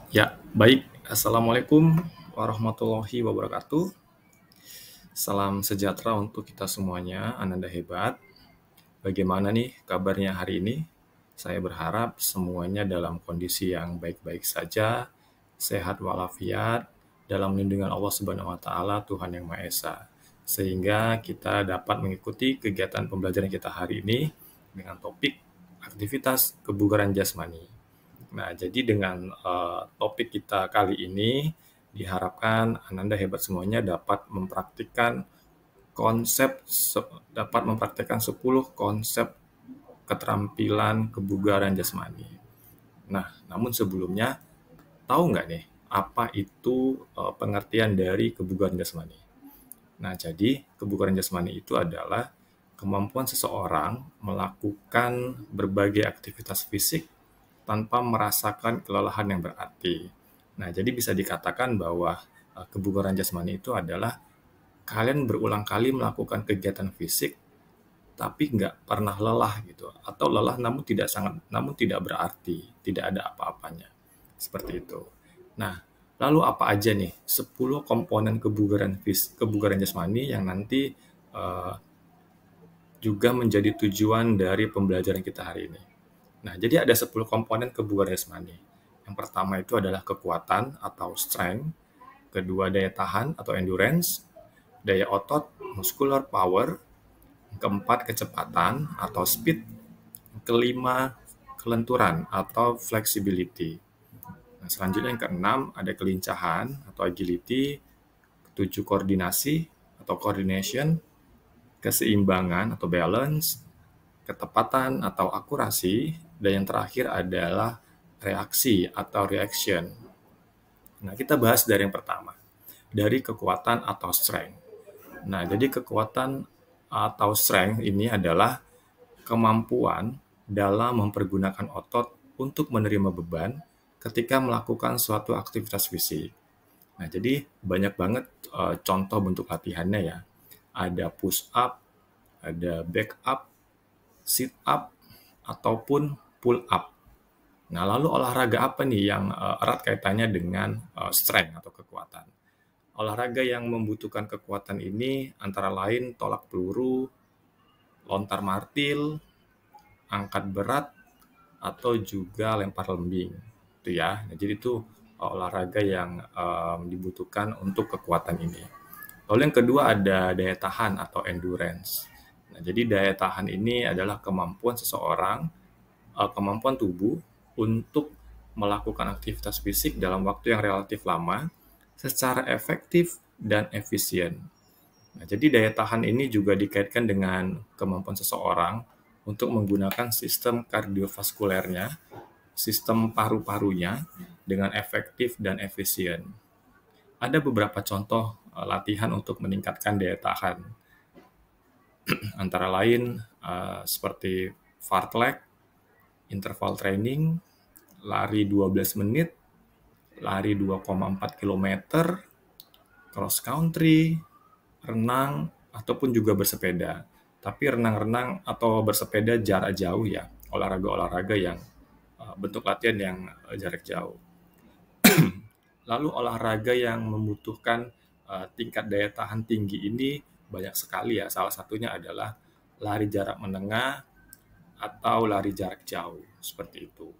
Ya, baik. Assalamualaikum warahmatullahi wabarakatuh. Salam sejahtera untuk kita semuanya, Ananda hebat. Bagaimana nih kabarnya hari ini? Saya berharap semuanya dalam kondisi yang baik-baik saja, sehat walafiat, dalam lindungan Allah Subhanahu wa taala, Tuhan Yang Maha Esa. Sehingga kita dapat mengikuti kegiatan pembelajaran kita hari ini dengan topik aktivitas kebugaran jasmani. Nah, jadi dengan topik kita kali ini, diharapkan Ananda hebat semuanya konsep dapat mempraktikkan 10 konsep keterampilan kebugaran jasmani. Nah, namun sebelumnya, tahu nggak nih apa itu pengertian dari kebugaran jasmani? Nah, jadi kebugaran jasmani itu adalah kemampuan seseorang melakukan berbagai aktivitas fisik tanpa merasakan kelelahan yang berarti. Nah, jadi bisa dikatakan bahwa kebugaran jasmani itu adalah kalian berulang kali melakukan kegiatan fisik tapi nggak pernah lelah gitu, atau lelah namun tidak berarti, tidak ada apa-apanya. Seperti itu. Nah, lalu apa aja nih 10 komponen kebugaran jasmani yang nanti eh, juga menjadi tujuan dari pembelajaran kita hari ini. Nah, jadi ada 10 komponen kebugaran jasmani. Yang pertama itu adalah kekuatan atau strength, kedua daya tahan atau endurance, daya otot, muscular power, keempat kecepatan atau speed, kelima kelenturan atau flexibility. Nah, selanjutnya yang keenam ada kelincahan atau agility, ketujuh koordinasi atau coordination, keseimbangan atau balance, ketepatan atau akurasi, dan yang terakhir adalah reaksi atau reaction. Nah, kita bahas dari yang pertama, dari kekuatan atau strength. Nah, jadi kekuatan atau strength ini adalah kemampuan dalam mempergunakan otot untuk menerima beban ketika melakukan suatu aktivitas fisik. Nah, jadi banyak banget contoh bentuk latihannya ya. Ada push up, ada back up, sit up, ataupun pull up. Nah, lalu olahraga apa nih yang erat kaitannya dengan strength atau kekuatan? Olahraga yang membutuhkan kekuatan ini antara lain tolak peluru, lontar martil, angkat berat, atau juga lempar lembing. Itu ya. Nah, jadi itu olahraga yang dibutuhkan untuk kekuatan ini. Lalu yang kedua ada daya tahan atau endurance. Nah, jadi daya tahan ini adalah kemampuan tubuh untuk melakukan aktivitas fisik dalam waktu yang relatif lama, secara efektif dan efisien. Nah, jadi daya tahan ini juga dikaitkan dengan kemampuan seseorang untuk menggunakan sistem kardiovaskulernya, sistem paru-parunya dengan efektif dan efisien. Ada beberapa contoh latihan untuk meningkatkan daya tahan, antara lain seperti fartlek, interval training, lari 12 menit, lari 2,4 km, cross country, renang, ataupun juga bersepeda. Tapi renang-renang atau bersepeda jarak jauh ya, olahraga-olahraga yang bentuk latihan yang jarak jauh. Lalu olahraga yang membutuhkan tingkat daya tahan tinggi ini banyak sekali ya. Salah satunya adalah lari jarak menengah atau lari jarak jauh, seperti itu.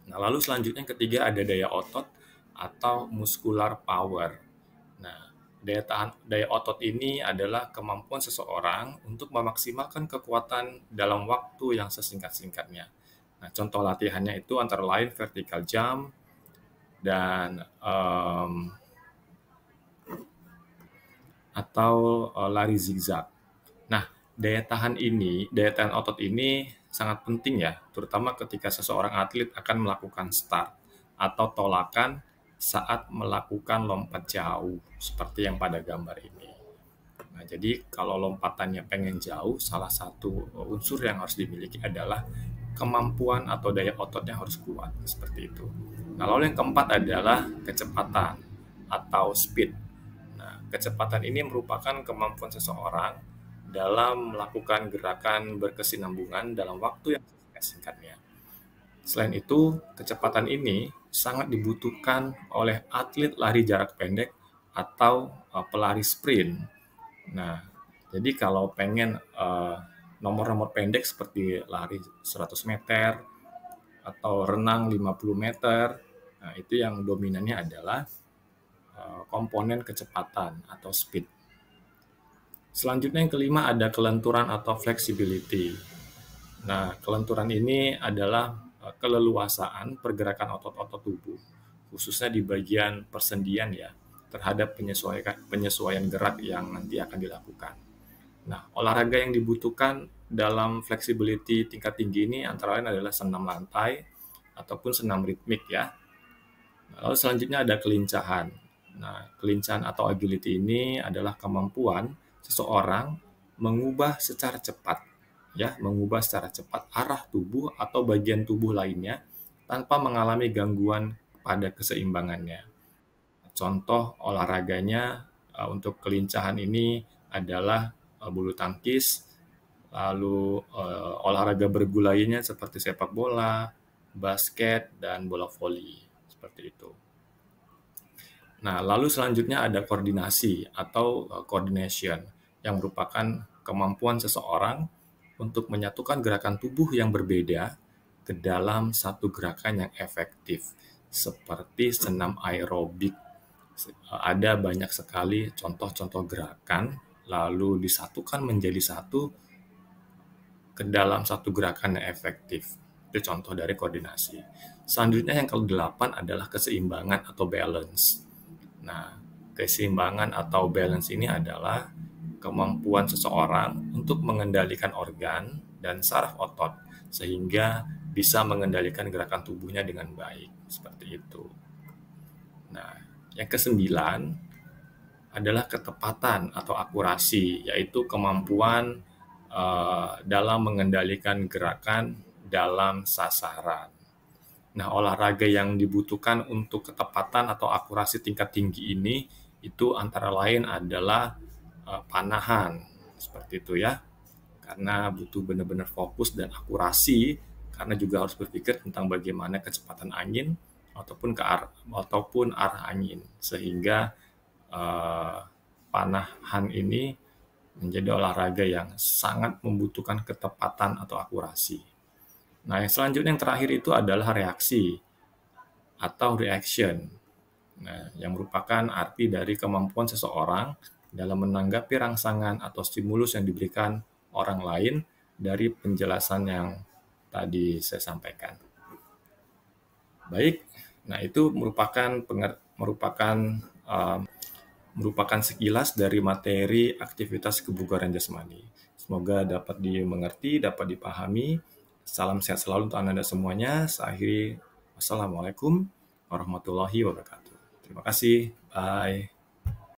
Nah, lalu selanjutnya yang ketiga ada daya otot atau muscular power. Nah, daya otot ini adalah kemampuan seseorang untuk memaksimalkan kekuatan dalam waktu yang sesingkat-singkatnya. Nah, contoh latihannya itu antara lain vertical jump dan atau lari zigzag. Nah, daya tahan otot ini sangat penting ya, terutama ketika seseorang atlet akan melakukan start atau tolakan saat melakukan lompat jauh, seperti yang pada gambar ini. Nah, jadi kalau lompatannya pengen jauh, salah satu unsur yang harus dimiliki adalah kemampuan atau daya ototnya harus kuat, seperti itu. Nah, lalu yang keempat adalah kecepatan atau speed. Nah, kecepatan ini merupakan kemampuan seseorang dalam melakukan gerakan berkesinambungan dalam waktu yang singkatnya. Selain itu, kecepatan ini sangat dibutuhkan oleh atlet lari jarak pendek atau pelari sprint. Nah, jadi kalau pengen nomor-nomor pendek seperti lari 100 meter atau renang 50 meter, nah itu yang dominannya adalah komponen kecepatan atau speed. Selanjutnya yang kelima ada kelenturan atau flexibility. Nah, kelenturan ini adalah keleluasaan pergerakan otot-otot tubuh, khususnya di bagian persendian ya, terhadap penyesuaian gerak yang nanti akan dilakukan. Nah, olahraga yang dibutuhkan dalam flexibility tingkat tinggi ini antara lain adalah senam lantai ataupun senam ritmik ya. Lalu selanjutnya ada kelincahan. Nah, kelincahan atau agility ini adalah kemampuan seseorang mengubah secara cepat arah tubuh atau bagian tubuh lainnya tanpa mengalami gangguan pada keseimbangannya. Contoh olahraganya untuk kelincahan ini adalah bulu tangkis, lalu olahraga bergulainya seperti sepak bola, basket, dan bola voli. Seperti itu. Nah, lalu selanjutnya ada koordinasi atau coordination yang merupakan kemampuan seseorang untuk menyatukan gerakan tubuh yang berbeda ke dalam satu gerakan yang efektif, seperti senam aerobik. Ada banyak sekali contoh-contoh gerakan, lalu disatukan menjadi satu ke dalam satu gerakan yang efektif. Itu contoh dari koordinasi. Selanjutnya yang ke-8 adalah keseimbangan atau balance. Nah, keseimbangan atau balance ini adalah kemampuan seseorang untuk mengendalikan organ dan saraf otot sehingga bisa mengendalikan gerakan tubuhnya dengan baik. Seperti itu. Nah, yang ke-9 adalah ketepatan atau akurasi, yaitu kemampuan dalam mengendalikan gerakan dalam sasaran. Nah, olahraga yang dibutuhkan untuk ketepatan atau akurasi tingkat tinggi ini itu antara lain adalah panahan, seperti itu ya. Karena butuh benar-benar fokus dan akurasi, karena juga harus berpikir tentang bagaimana kecepatan angin ataupun arah angin, sehingga panahan ini menjadi olahraga yang sangat membutuhkan ketepatan atau akurasi. Nah, yang selanjutnya yang terakhir itu adalah reaksi atau reaction. Nah, yang merupakan arti dari kemampuan seseorang dalam menanggapi rangsangan atau stimulus yang diberikan orang lain dari penjelasan yang tadi saya sampaikan. Baik, nah itu merupakan sekilas dari materi aktivitas kebugaran jasmani. Semoga dapat dimengerti, dapat dipahami. Salam sehat selalu untuk Anda semuanya. Saya akhiri. Wassalamualaikum warahmatullahi wabarakatuh. Terima kasih. Bye.